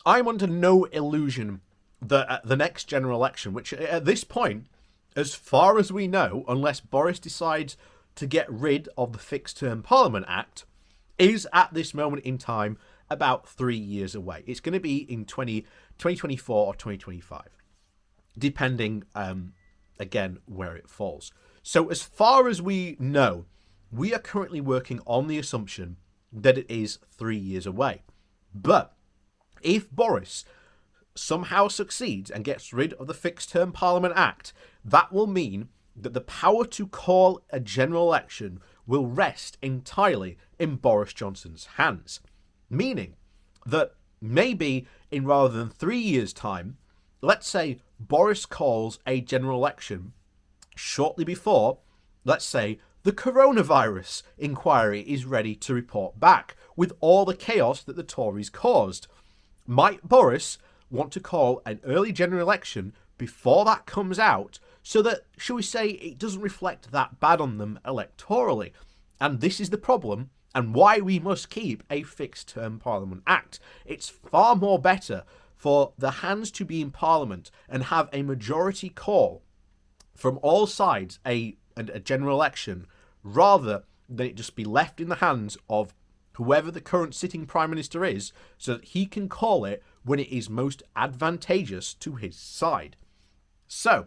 I'm under no illusion that at the next general election, which at this point, as far as we know, unless Boris decides to get rid of the Fixed Term Parliament Act, is at this moment in time about 3 years away. It's going to be in 2024 or 2025, depending, again, where it falls. So as far as we know, we are currently working on the assumption that it is 3 years away. But if Boris somehow succeeds and gets rid of the Fixed Term Parliament Act, that will mean that the power to call a general election will rest entirely in Boris Johnson's hands. Meaning that maybe in rather than 3 years' time, let's say Boris calls a general election shortly before, let's say, the coronavirus inquiry is ready to report back with all the chaos that the Tories caused. Might Boris want to call an early general election before that comes out so that, shall we say, it doesn't reflect that bad on them electorally? And this is the problem and why we must keep a Fixed Term Parliament Act. It's far more better for the hands to be in Parliament and have a majority call from all sides a general election, rather than it just be left in the hands of whoever the current sitting Prime Minister is, so that he can call it when it is most advantageous to his side. So,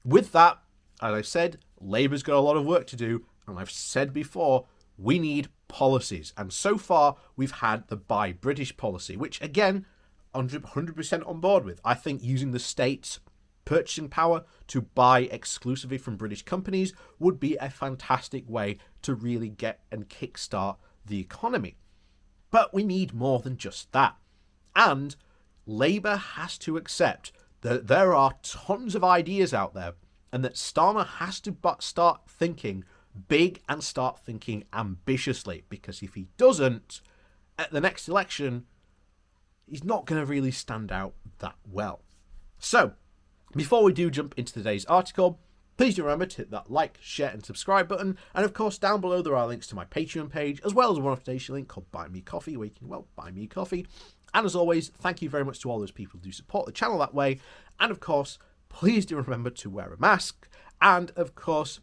with that, as I said, Labour's got a lot of work to do, and I've said before, we need policies. And so far, we've had the Buy British policy, which, again, 100% on board with. I think using the state's purchasing power to buy exclusively from British companies would be a fantastic way to really get and kickstart the economy. But we need more than just that. And Labour has to accept that there are tons of ideas out there and that Starmer has to start thinking big and start thinking ambitiously, because if he doesn't, at the next election, he's not going to really stand out that well. So, before we do jump into today's article, please do remember to hit that like, share and subscribe button. And of course, down below there are links to my Patreon page, as well as a one-off donation link called Buy Me Coffee, where you can, well, buy me coffee. And as always, thank you very much to all those people who do support the channel that way. And of course, please do remember to wear a mask. And of course,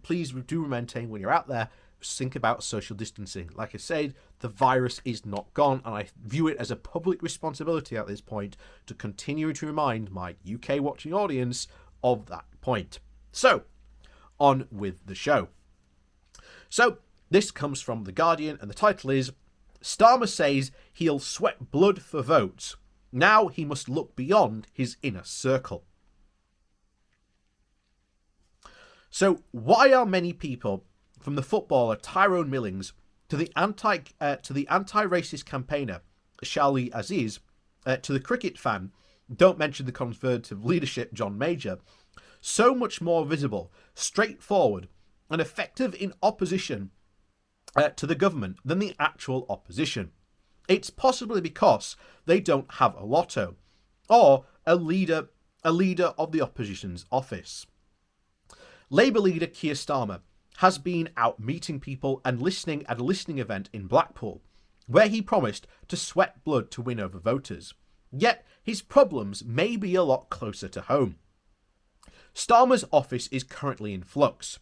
please do maintain when you're out there, think about social distancing. Like I said, the virus is not gone, and I view it as a public responsibility at this point to continue to remind my UK watching audience of that point. So, on with the show. So, this comes from The Guardian, and the title is, Starmer says he'll sweat blood for votes. Now he must look beyond his inner circle. So, why are many people, from the footballer Tyrone Millings to the anti-racist campaigner Shali Aziz, to the cricket fan, don't mention the Conservative leadership John Major, so much more visible, straightforward, and effective in opposition to the government than the actual opposition? It's possibly because they don't have a lotto or a leader of the opposition's office. Labour leader Keir Starmer has been out meeting people and listening at a listening event in Blackpool, where he promised to sweat blood to win over voters. Yet his problems may be a lot closer to home. Starmer's office is currently in flux.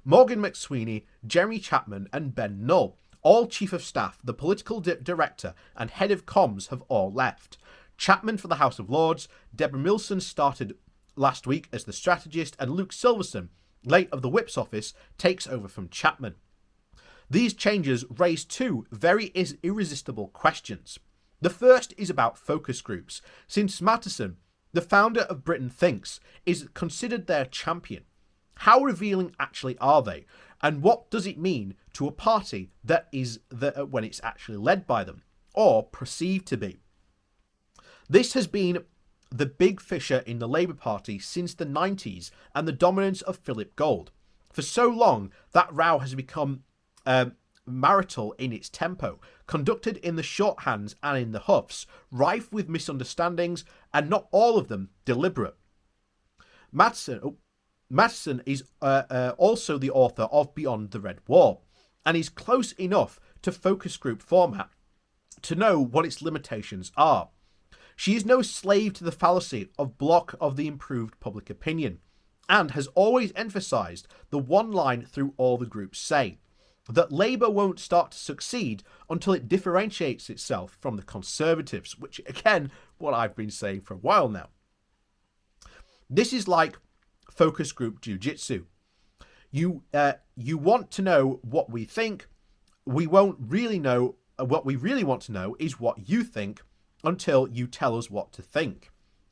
Morgan McSweeney, Jeremy Chapman and Ben Null, all Chief of Staff, the political director and head of comms, have all left. Chapman for the House of Lords, Deborah Milson started last week as the strategist, and Luke Silverstone, late of the Whip's office, takes over from Chapman. These changes raise two very irresistible questions. The first is about focus groups, since Matheson, the founder of Britain Thinks, is considered their champion. How revealing actually are they, and what does it mean to a party that is when it's actually led by them, or perceived to be? This has been the big fissure in the Labour Party since the 90s and the dominance of Philip Gould. For so long, that row has become marital in its tempo, conducted in the shorthands and in the huffs, rife with misunderstandings, and not all of them deliberate. Matheson is also the author of Beyond the Red Wall, and is close enough to focus group format to know what its limitations are. She is no slave to the fallacy of block of the improved public opinion, and has always emphasised the one line through all the groups say, that Labour won't start to succeed until it differentiates itself from the Conservatives, which again, what I've been saying for a while now. This is like focus group jiu-jitsu. You want to know what we think. We won't really know. What we really want to know is what you think until you tell us what to think.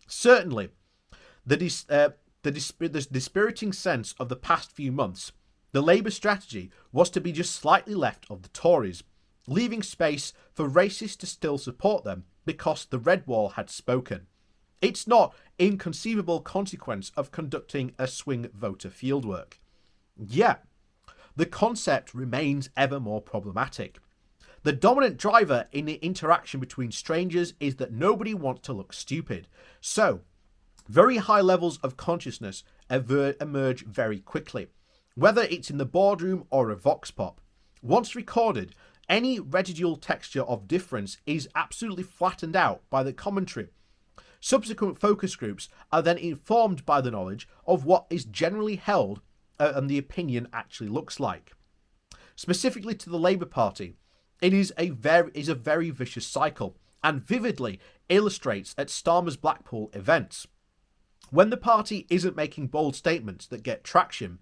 Certainly, the dispiriting sense of the past few months, the Labour strategy was to be just slightly left of the Tories, leaving space for racists to still support them because the Red Wall had spoken. It's not inconceivable consequence of conducting a swing voter fieldwork. Yet, the concept remains ever more problematic. The dominant driver in the interaction between strangers is that nobody wants to look stupid. So, very high levels of consciousness emerge very quickly, whether it's in the boardroom or a vox pop. Once recorded, any residual texture of difference is absolutely flattened out by the commentary. Subsequent focus groups are then informed by the knowledge of what is generally held and the opinion actually looks like. Specifically to the Labour Party, it is a very vicious cycle and vividly illustrates at Starmer's Blackpool events. When the party isn't making bold statements that get traction,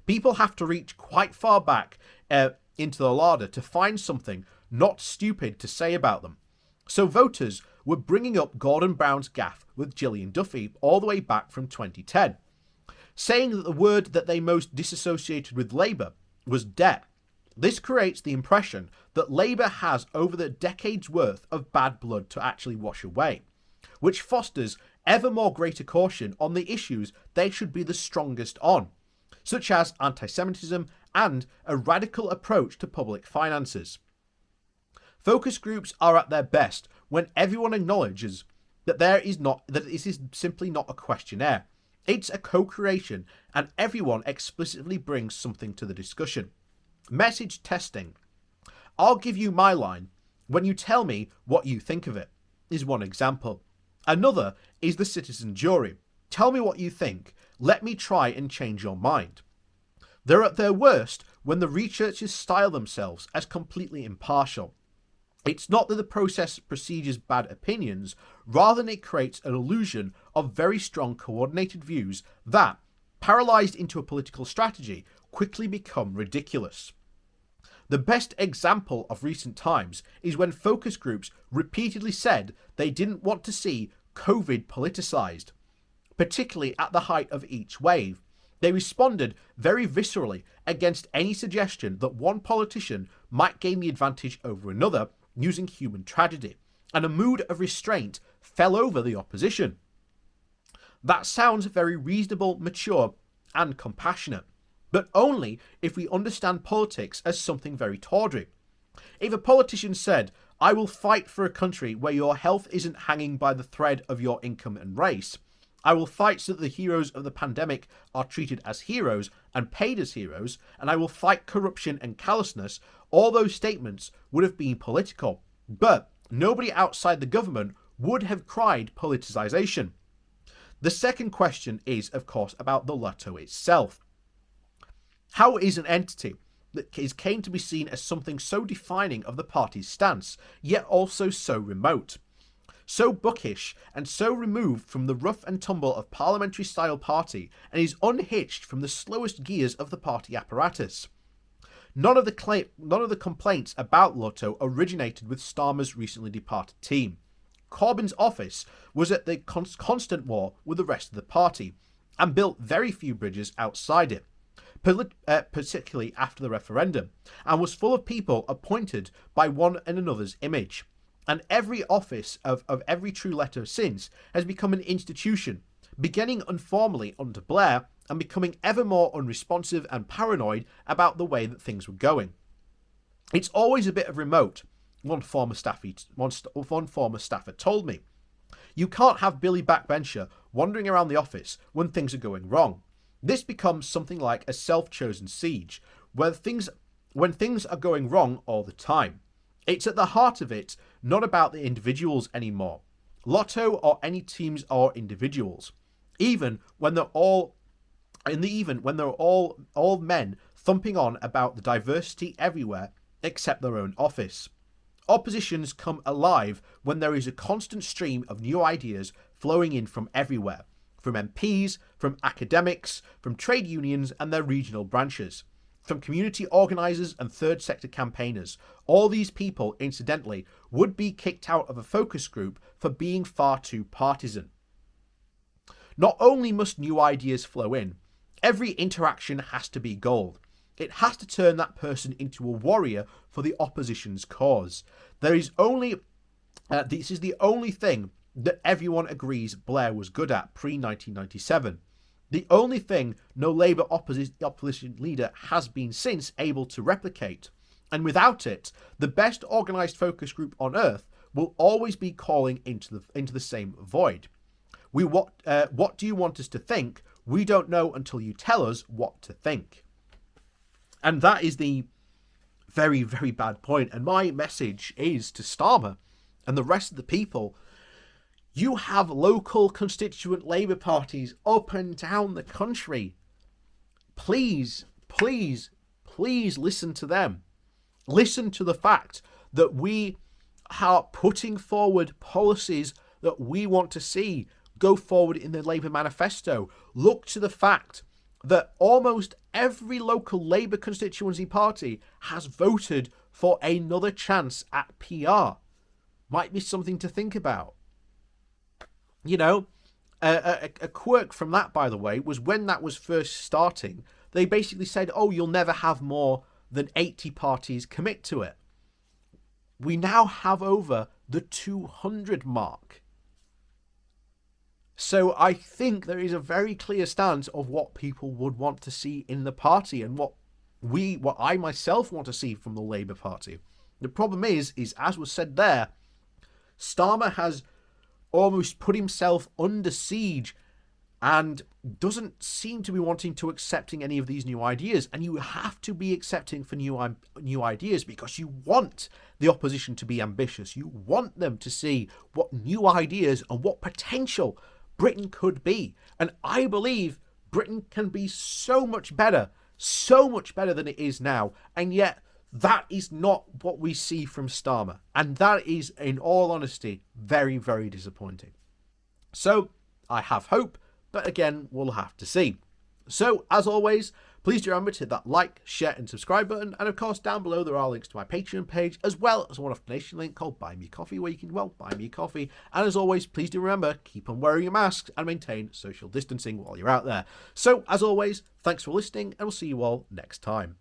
people have to reach quite far back into the larder to find something not stupid to say about them. So voters were bringing up Gordon Brown's gaffe with Gillian Duffy all the way back from 2010, saying that the word that they most disassociated with Labour was debt. This creates the impression that Labour has over the decades worth of bad blood to actually wash away, which fosters ever more greater caution on the issues they should be the strongest on, such as anti-Semitism and a radical approach to public finances. Focus groups are at their best when everyone acknowledges that this is simply not a questionnaire. It's a co-creation and everyone explicitly brings something to the discussion. Message testing. I'll give you my line when you tell me what you think of it, is one example. Another is the citizen jury. Tell me what you think. Let me try and change your mind. They're at their worst when the researchers style themselves as completely impartial. It's not that the process procedures bad opinions, rather than it creates an illusion of very strong coordinated views that, paralysed into a political strategy, quickly become ridiculous. The best example of recent times is when focus groups repeatedly said they didn't want to see COVID politicised, particularly at the height of each wave. They responded very viscerally against any suggestion that one politician might gain the advantage over another using human tragedy, and a mood of restraint fell over the opposition. That sounds very reasonable, mature, and compassionate, but only if we understand politics as something very tawdry. If a politician said, "I will fight for a country where your health isn't hanging by the thread of your income and race. I will fight so that the heroes of the pandemic are treated as heroes and paid as heroes, and I will fight corruption and callousness," all those statements would have been political, but nobody outside the government would have cried politicisation. The second question is, of course, about the lotto itself. How is an entity that came to be seen as something so defining of the party's stance, yet also so remote, so bookish, and so removed from the rough and tumble of parliamentary-style party, and is unhitched from the slowest gears of the party apparatus? None of the complaints about Lotto originated with Starmer's recently departed team. Corbyn's office was at the constant war with the rest of the party, and built very few bridges outside it, particularly after the referendum, and was full of people appointed by one and another's image. And every office of every true letter since has become an institution, beginning informally under Blair and becoming ever more unresponsive and paranoid about the way that things were going. It's always a bit of remote, one former staffer told me. You can't have Billy Backbencher wandering around the office when things are going wrong. This becomes something like a self-chosen siege, when things are going wrong all the time. It's at the heart of it not about the individuals anymore. Lotto or any teams or individuals. Even when they're all men thumping on about the diversity everywhere except their own office. Oppositions come alive when there is a constant stream of new ideas flowing in from everywhere, from MPs, from academics, from trade unions and their regional branches, from community organisers and third sector campaigners. All these people, incidentally, would be kicked out of a focus group for being far too partisan. Not only must new ideas flow in, every interaction has to be gold. It has to turn that person into a warrior for the opposition's cause. This is the only thing that everyone agrees Blair was good at pre-1997. The only thing no Labour opposition leader has been since able to replicate. And without it, the best organised focus group on earth will always be calling into the same void. What do you want us to think? We don't know until you tell us what to think. And that is the very, very bad point. And my message is to Starmer and the rest of the people. You have local constituent Labour parties up and down the country. Please, please, please listen to them. Listen to the fact that we are putting forward policies that we want to see go forward in the Labour manifesto. Look to the fact that almost every local Labour constituency party has voted for another chance at PR. Might be something to think about. You know, a quirk from that, by the way, was when that was first starting, they basically said, oh, you'll never have more than 80 parties commit to it. We now have over the 200 mark. So I think there is a very clear stance of what people would want to see in the party and what I myself want to see from the Labour Party. The problem is as was said there, Starmer has almost put himself under siege and doesn't seem to be wanting to accepting any of these new ideas. And you have to be accepting for new ideas because you want the opposition to be ambitious. You want them to see what new ideas and what potential Britain could be. And I believe Britain can be so much better than it is now. And yet that is not what we see from Starmer. And that is, in all honesty, very, very disappointing. So I have hope, but again, we'll have to see. So as always, please do remember to hit that like, share and subscribe button. And of course, down below, there are links to my Patreon page, as well as a one-off donation link called Buy Me Coffee, where you can, buy me a coffee. And as always, please do remember, keep on wearing your masks and maintain social distancing while you're out there. So as always, thanks for listening, and we'll see you all next time.